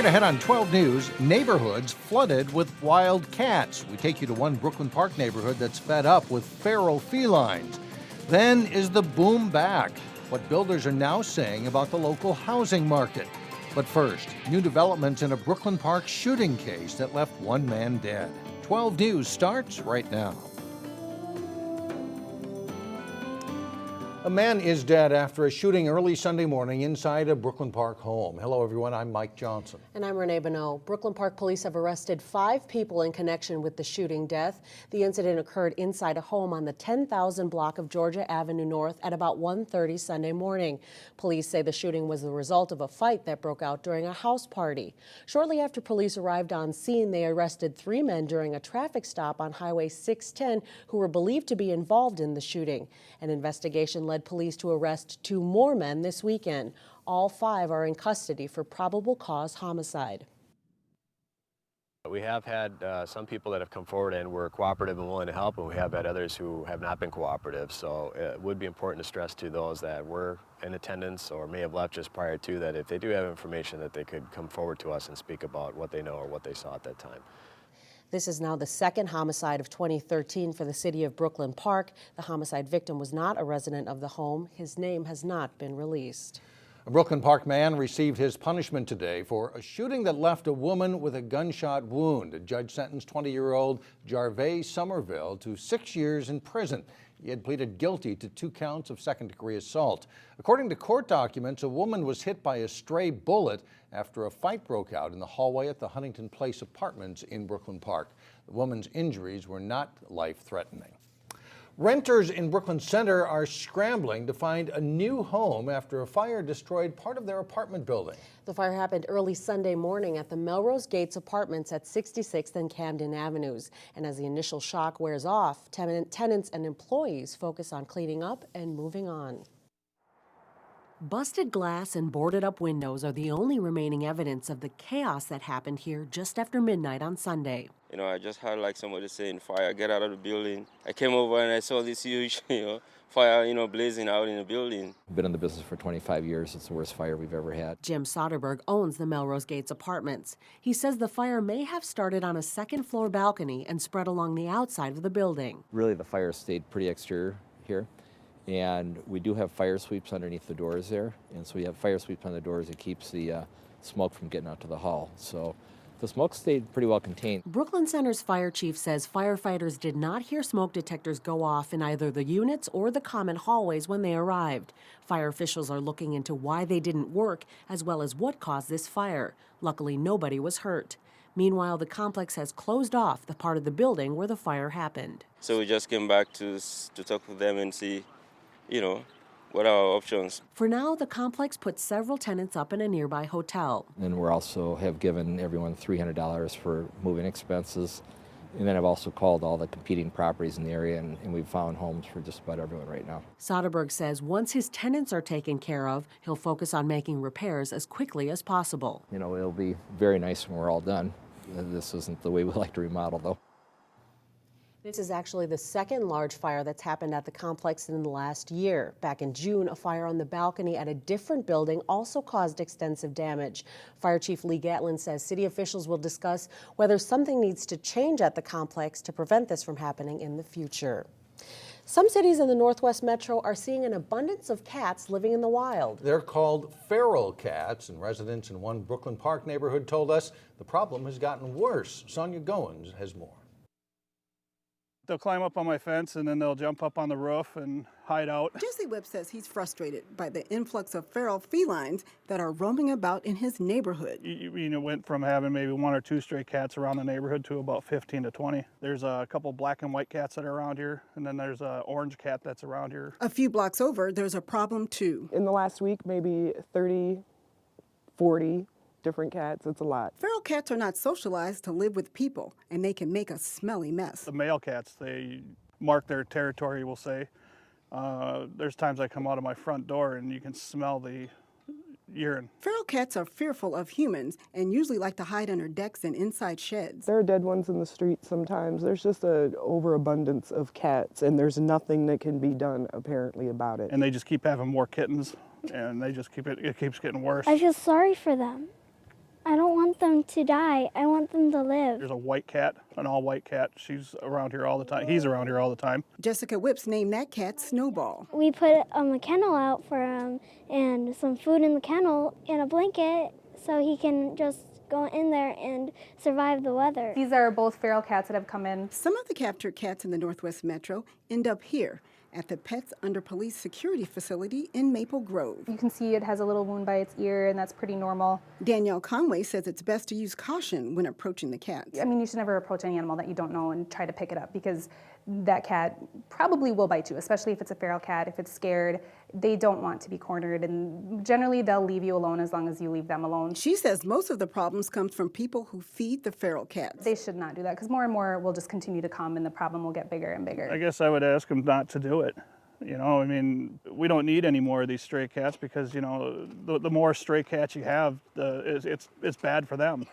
Straight ahead on 12 News, neighborhoods flooded with wild cats. We take you to one Brooklyn Park neighborhood that's fed up with feral felines. Then is the boom back? What builders are now saying about the local housing market. But first, new developments in a Brooklyn Park shooting case that left one man dead. 12 News starts right now. A man is dead after a shooting early Sunday morning inside a Brooklyn Park home. Hello, everyone. I'm Mike Johnson. And I'm Renee Bonneau. Brooklyn Park police have arrested 5 people in connection with the shooting death. The incident occurred inside a home on the 10,000 block of Georgia Avenue North at about 1:30 Sunday morning. Police say the shooting was the result of a fight that broke out during a house party. Shortly after police arrived on scene, they arrested 3 men during a traffic stop on Highway 610 who were believed to be involved in the shooting. An investigation led police to arrest 2 more men this weekend. All 5 are in custody for probable cause homicide. We have had some people that have come forward and were cooperative and willing to help, and we have had others who have not been cooperative. So it would be important to stress to those that were in attendance or may have left just prior to that, if they do have information, that they could come forward to us and speak about what they know or what they saw at that time. This is now the second homicide of 2013 for the city of Brooklyn Park. The homicide victim was not a resident of the home. His name has not been released. A Brooklyn Park man received his punishment today for a shooting that left a woman with a gunshot wound. A judge sentenced 20-year-old Jarvay Somerville to 6 years in prison. He had pleaded guilty to 2 counts of second-degree assault. According to court documents, a woman was hit by a stray bullet after a fight broke out in the hallway at the Huntington Place Apartments in Brooklyn Park. The woman's injuries were not life-threatening. Renters in Brooklyn Center are scrambling to find a new home after a fire destroyed part of their apartment building. The fire happened early Sunday morning at the Melrose Gates Apartments at 66th and Camden Avenues. And as the initial shock wears off, tenants and employees focus on cleaning up and moving on. Busted glass and boarded up windows are the only remaining evidence of the chaos that happened here just after midnight on Sunday. You know, I just heard like somebody saying fire, get out of the building. I came over and I saw this huge, fire, blazing out in the building. I've been in the business for 25 years. It's the worst fire we've ever had. Jim Soderberg owns the Melrose Gates Apartments. He says the fire may have started on a second-floor balcony and spread along the outside of the building. Really, the fire stayed pretty exterior here. And we do have fire sweeps underneath the doors there. And so we have fire sweeps on the doors. It keeps the smoke from getting out to the hall. So the smoke stayed pretty well contained. Brooklyn Center's fire chief says firefighters did not hear smoke detectors go off in either the units or the common hallways when they arrived. Fire officials are looking into why they didn't work, as well as what caused this fire. Luckily, nobody was hurt. Meanwhile, the complex has closed off the part of the building where the fire happened. So we just came back to talk with them and see, what are our options. For now, the complex put several tenants up in a nearby hotel. And we also have given everyone $300 for moving expenses. And then I've also called all the competing properties in the area, and we've found homes for just about everyone right now. Soderberg says once his tenants are taken care of, he'll focus on making repairs as quickly as possible. It'll be very nice when we're all done. This isn't the way we like to remodel, though. This is actually the second large fire that's happened at the complex in the last year. Back in June, a fire on the balcony at a different building also caused extensive damage. Fire Chief Lee Gatlin says city officials will discuss whether something needs to change at the complex to prevent this from happening in the future. Some cities in the Northwest Metro are seeing an abundance of cats living in the wild. They're called feral cats, and residents in one Brooklyn Park neighborhood told us the problem has gotten worse. Sonia Goins has more. They'll climb up on my fence and then they'll jump up on the roof and hide out. Jesse Whipp says he's frustrated by the influx of feral felines that are roaming about in his neighborhood. Went from having maybe 1 or 2 stray cats around the neighborhood to about 15 to 20. There's a couple black and white cats that are around here, and then there's an orange cat that's around here. A few blocks over, there's a problem too. In the last week, maybe 30, 40 different cats. It's a lot. Feral cats are not socialized to live with people, and they can make a smelly mess. The male cats, they mark their territory, we'll say. There's times I come out of my front door and you can smell the urine. Feral cats are fearful of humans and usually like to hide under decks and inside sheds. There are dead ones in the street sometimes. There's just an overabundance of cats, and there's nothing that can be done apparently about it. And they just keep having more kittens, and it keeps getting worse. I feel sorry for them. I don't want them to die. I want them to live. There's a white cat, an all-white cat. She's around here all the time. He's around here all the time. Jessica Whips named that cat Snowball. We put a kennel out for him and some food in the kennel and a blanket so he can just go in there and survive the weather. These are both feral cats that have come in. Some of the captured cats in the Northwest Metro end up here at the Pets Under Police Security Facility in Maple Grove. You can see it has a little wound by its ear, and that's pretty normal. Danielle Conway says it's best to use caution when approaching the cats. I mean, you should never approach any animal that you don't know and try to pick it up, because that cat probably will bite you, especially if it's a feral cat. If it's scared, they don't want to be cornered, and generally they'll leave you alone as long as you leave them alone. She says most of the problems comes from people who feed the feral cats. They should not do that, because more and more will just continue to come and the problem will get bigger and bigger. I guess I would ask them not to do it. You know, I mean, we don't need any more of these stray cats because, you know, the more stray cats you have, it's bad for them.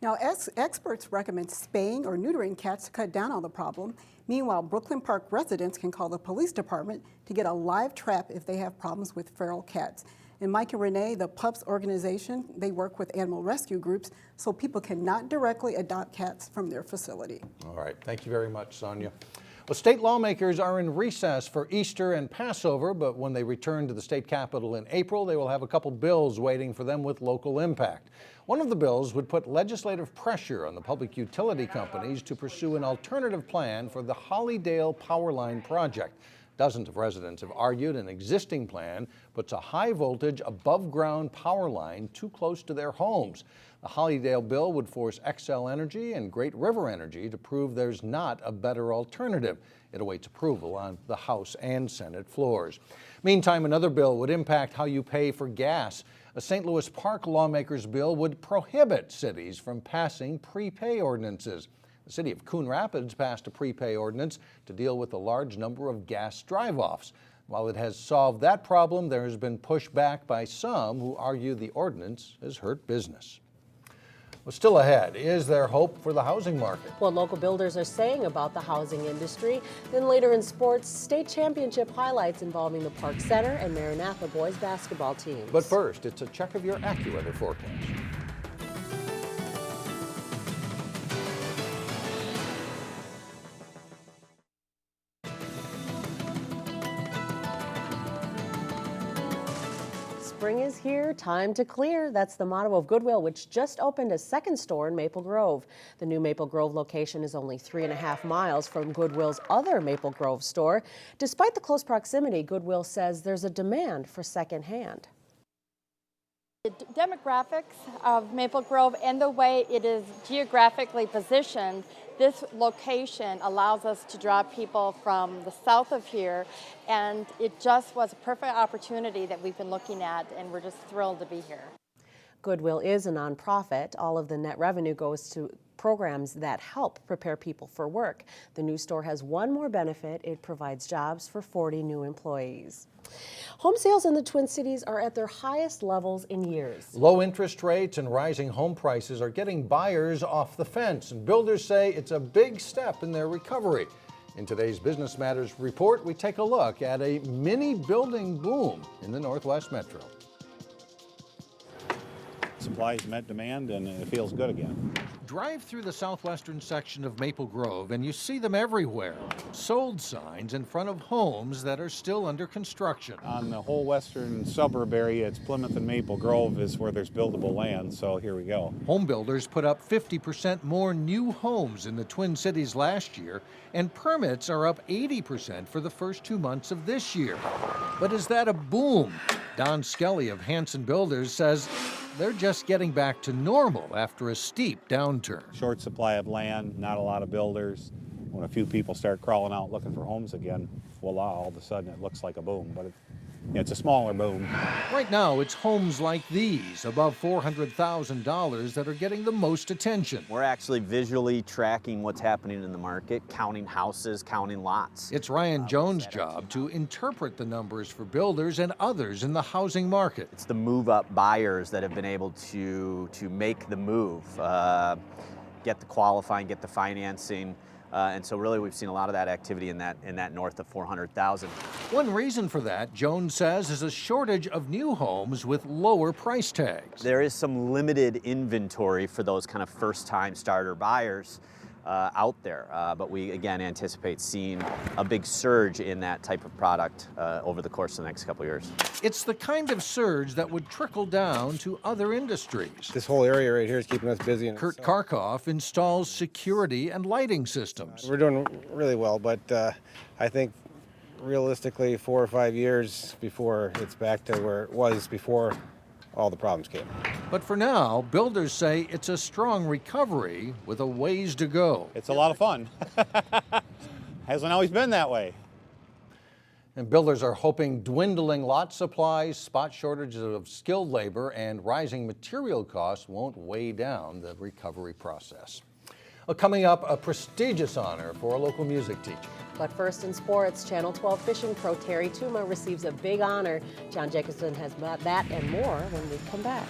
Now, experts recommend spaying or neutering cats to cut down on the problem. Meanwhile, Brooklyn Park residents can call the police department to get a live trap if they have problems with feral cats. And Mike and Renee, the Pups organization, they work with animal rescue groups so people cannot directly adopt cats from their facility. All right, thank you very much, Sonia. Well, state lawmakers are in recess for Easter and Passover, but when they return to the state capitol in April, they will have a couple bills waiting for them with local impact. One of the bills would put legislative pressure on the public utility companies to pursue an alternative plan for the Hollydale power line project. Dozens of residents have argued an existing plan puts a high voltage above ground power line too close to their homes. The Hollydale bill would force Xcel Energy and Great River Energy to prove there's not a better alternative. It awaits approval on the House and Senate floors. Meantime, another bill would impact how you pay for gas. A St. Louis Park lawmaker's bill would prohibit cities from passing prepay ordinances. The city of Coon Rapids passed a prepay ordinance to deal with a large number of gas drive-offs. While it has solved that problem, there has been pushback by some who argue the ordinance has hurt business. Well, still ahead, is there hope for the housing market? What local builders are saying about the housing industry. Then later in sports, state championship highlights involving the Park Center and Maranatha boys basketball teams. But first, it's a check of your AccuWeather forecast. Spring is here, time to clear. That's the motto of Goodwill, which just opened a second store in Maple Grove. The new Maple Grove location is only 3.5 miles from Goodwill's other Maple Grove store. Despite the close proximity, Goodwill says there's a demand for secondhand. The demographics of Maple Grove and the way it is geographically positioned, this location allows us to draw people from the south of here, and it just was a perfect opportunity that we've been looking at, and we're just thrilled to be here. Goodwill is a nonprofit. All of the net revenue goes to programs that help prepare people for work. The new store has one more benefit. It provides jobs for 40 new employees. Home sales in the Twin Cities are at their highest levels in years. Low interest rates and rising home prices are getting buyers off the fence, and builders say it's a big step in their recovery. In today's Business Matters report, we take a look at a mini building boom in the Northwest Metro. Supply's met demand, and it feels good again. Drive through the southwestern section of Maple Grove and you see them everywhere. Sold signs in front of homes that are still under construction. On the whole western suburb area, it's Plymouth and Maple Grove is where there's buildable land, so here we go. Home builders put up 50% more new homes in the Twin Cities last year, and permits are up 80% for the first 2 months of this year. But is that a boom? Don Skelly of Hanson Builders says they're just getting back to normal after a steep downturn. Short supply of land, not a lot of builders. When a few people start crawling out looking for homes again, voila, all of a sudden it looks like a boom, but it's a smaller boom. Right now, it's homes like these, above $400,000, that are getting the most attention. We're actually visually tracking what's happening in the market, counting houses, counting lots. It's Ryan Jones' job to interpret the numbers for builders and others in the housing market. It's the move-up buyers that have been able to make the move, get the qualifying, get the financing. And so really we've seen a lot of that activity in that north of 400,000. One reason for that, Jones says, is a shortage of new homes with lower price tags. There is some limited inventory for those kind of first-time starter buyers out there, but we again anticipate seeing a big surge in that type of product over the course of the next couple of years. It's the kind of surge that would trickle down to other industries. This whole area right here is keeping us busy. Kurt Karkoff installs security and lighting systems. We're doing really well, but I think realistically 4 or 5 years before it's back to where it was before all the problems came. But for now, builders say it's a strong recovery with a ways to go. It's a lot of fun. Hasn't always been that way. And builders are hoping dwindling lot supplies, spot shortages of skilled labor, and rising material costs won't weigh down the recovery process. Coming up, a prestigious honor for a local music teacher. But first in sports, Channel 12 fishing pro Terry Tuma receives a big honor. John Jacobson has that and more when we come back.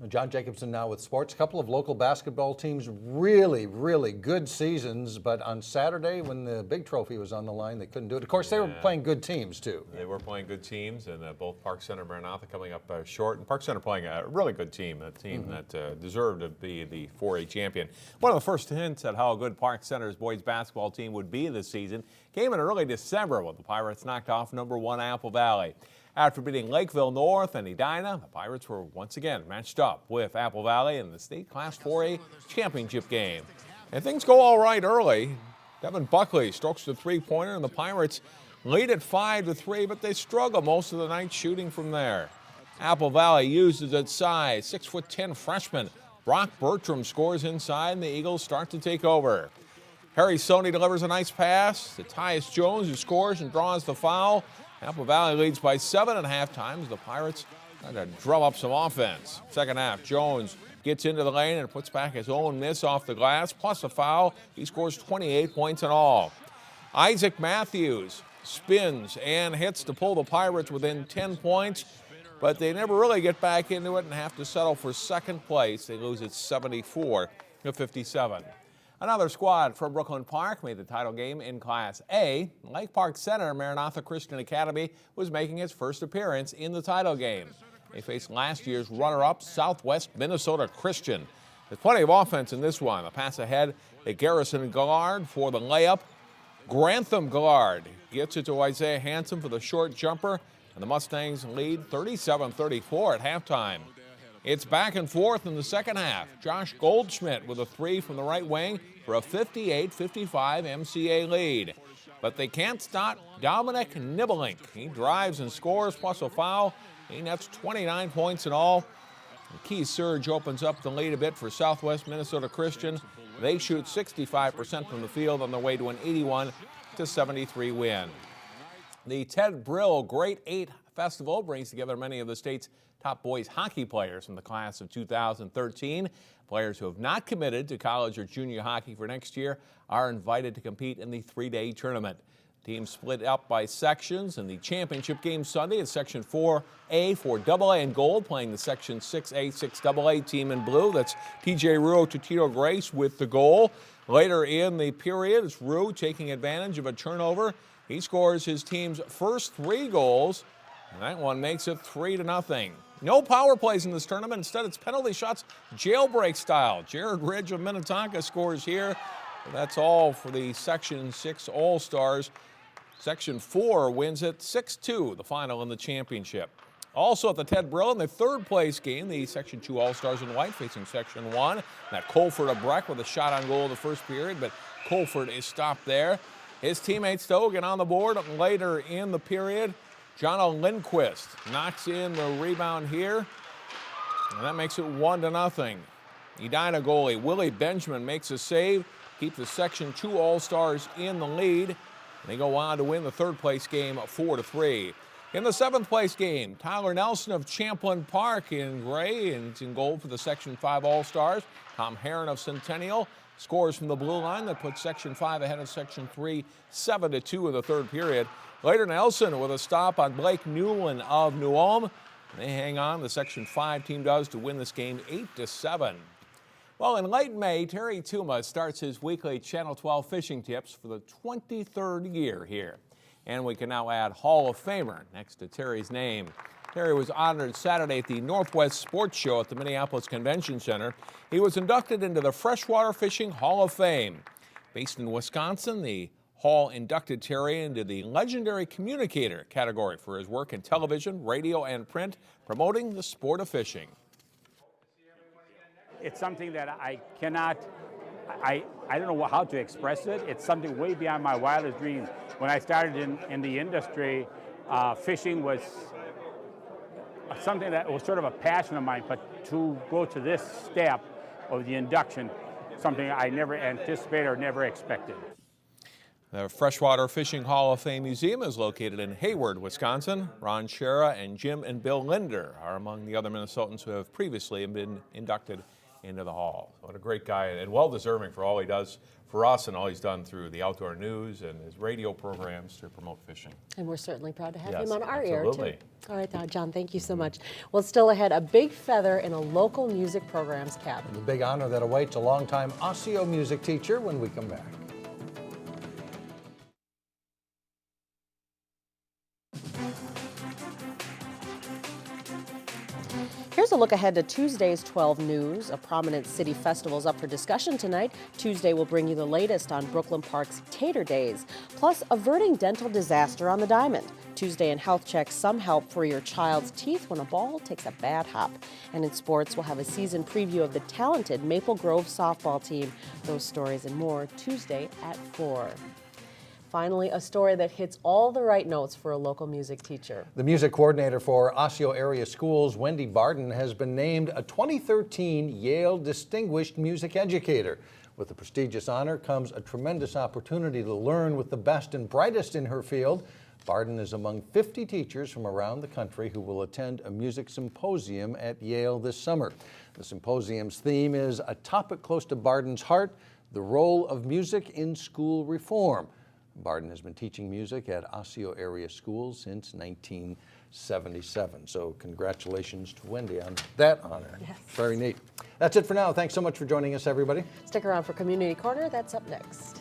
John Jacobson now with sports. A couple of local basketball teams, really, really good seasons, but on Saturday when the big trophy was on the line, they couldn't do it. Of course, they were playing good teams, too. They were playing good teams, and both Park Center and Maranatha coming up short. And Park Center playing a really good team, a team that deserved to be the 4A champion. One of the first hints at how good Park Center's boys basketball team would be this season came in early December when the Pirates knocked off #1 Apple Valley. After beating Lakeville North and Edina, the Pirates were once again matched up with Apple Valley in the state Class 4A championship game. And things go all right early. Devin Buckley strokes the three-pointer, and the Pirates lead at 5-3, but they struggle most of the night shooting from there. Apple Valley uses its size. 6'10" freshman Brock Bertram scores inside, and the Eagles start to take over. Harry Sony delivers a nice pass to Tyus Jones, who scores and draws the foul. Apple Valley leads by 7 at halftime as the Pirates try to drum up some offense. Second half, Jones gets into the lane and puts back his own miss off the glass, plus a foul. He scores 28 points in all. Isaac Matthews spins and hits to pull the Pirates within 10 points, but they never really get back into it and have to settle for second place. They lose at 74-57. Another squad from Brooklyn Park made the title game in Class A. Lake Park Center Maranatha Christian Academy was making its first appearance in the title game. They faced last year's runner-up Southwest Minnesota Christian. There's plenty of offense in this one. A pass ahead at Garrison Gallard for the layup. Grantham Gallard gets it to Isaiah Hanson for the short jumper, and the Mustangs lead 37-34 at halftime. It's back and forth in the second half. Josh Goldschmidt with a three from the right wing for a 58-55 MCA lead. But they can't stop Dominic Nibelink. He drives and scores plus a foul. He nets 29 points in all. The key surge opens up the lead a bit for Southwest Minnesota Christian. They shoot 65% from the field on their way to an 81-73 win. The Ted Brill Great 8 Festival brings together many of the state's top boys hockey players from the class of 2013. Players who have not committed to college or junior hockey for next year are invited to compete in the 3-day tournament. Teams split up by sections, and the championship game Sunday is Section 4A for AA in gold, playing the Section 6A, 6AA team in blue. That's TJ Ruo to Tito Grace with the goal. Later in the period, it's Ruo taking advantage of a turnover. He scores his team's first 3 goals, and that one makes it 3-0. No power plays in this tournament. Instead, it's penalty shots, jailbreak style. Jared Ridge of Minnetonka scores here. That's all for the Section 6 All-Stars. Section 4 wins it 6-2, the final in the championship. Also at the Ted Brill in the third place game, the Section 2 All-Stars in white facing Section 1. That Colford of Breck with a shot on goal in the first period, but Colford is stopped there. His teammates, though, get on the board later in the period. Jono Lindquist knocks in the rebound here, and that makes it 1-0. Edina goalie Willie Benjamin makes a save, keeps the Section 2 All-Stars in the lead. They go on to win the third place game 4-3. In the seventh place game, Tyler Nelson of Champlin Park in gray, and it's in gold for the Section 5 All-Stars. Tom Heron of Centennial scores from the blue line that puts Section 5 ahead of Section 3, 7-2 in the third period. Later, Nelson with a stop on Blake Newland of New Ulm. They hang on. The Section 5 team does to win this game 8-7. Well, in late May, Terry Tuma starts his weekly Channel 12 fishing tips for the 23rd year here. And we can now add Hall of Famer next to Terry's name. Terry was honored Saturday at the Northwest Sports Show at the Minneapolis Convention Center. He was inducted into the Freshwater Fishing Hall of Fame. Based in Wisconsin, the Hall inducted Terry into the legendary communicator category for his work in television, radio, and print, promoting the sport of fishing. It's something that I cannot, I don't know how to express it. It's something way beyond my wildest dreams. When I started in the industry, fishing was something that was sort of a passion of mine, but to go to this step of the induction, something I never anticipated or never expected. The Freshwater Fishing Hall of Fame Museum is located in Hayward, Wisconsin. Ron Shera and Jim and Bill Linder are among the other Minnesotans who have previously been inducted into the hall. What a great guy, and well-deserving for all he does for us and all he's done through the outdoor news and his radio programs to promote fishing. And we're certainly proud to have Yes, him on our absolutely. air, too. All right, now, John, thank you so much. Well, still ahead, a big feather in a local music program's cap. The big honor that awaits a longtime Osseo music teacher when we come back. Here's a look ahead to Tuesday's 12 News. A prominent city festival is up for discussion tonight. Tuesday will bring you the latest on Brooklyn Park's Tater Days, plus averting dental disaster on the Diamond. Tuesday in Health Check, some help for your child's teeth when a ball takes a bad hop. And in sports, we'll have a season preview of the talented Maple Grove softball team. Those stories and more Tuesday at 4. Finally, a story that hits all the right notes for a local music teacher. The music coordinator for Osseo area schools, Wendy Barden, has been named a 2013 Yale Distinguished Music Educator. With the prestigious honor comes a tremendous opportunity to learn with the best and brightest in her field. Barden is among 50 teachers from around the country who will attend a music symposium at Yale this summer. The symposium's theme is a topic close to Barden's heart, the role of music in school reform. Barden has been teaching music at Osseo area schools since 1977. So congratulations to Wendy on that honor. Yes. Very neat. That's it for now. Thanks so much for joining us, everybody. Stick around for Community Corner. That's up next.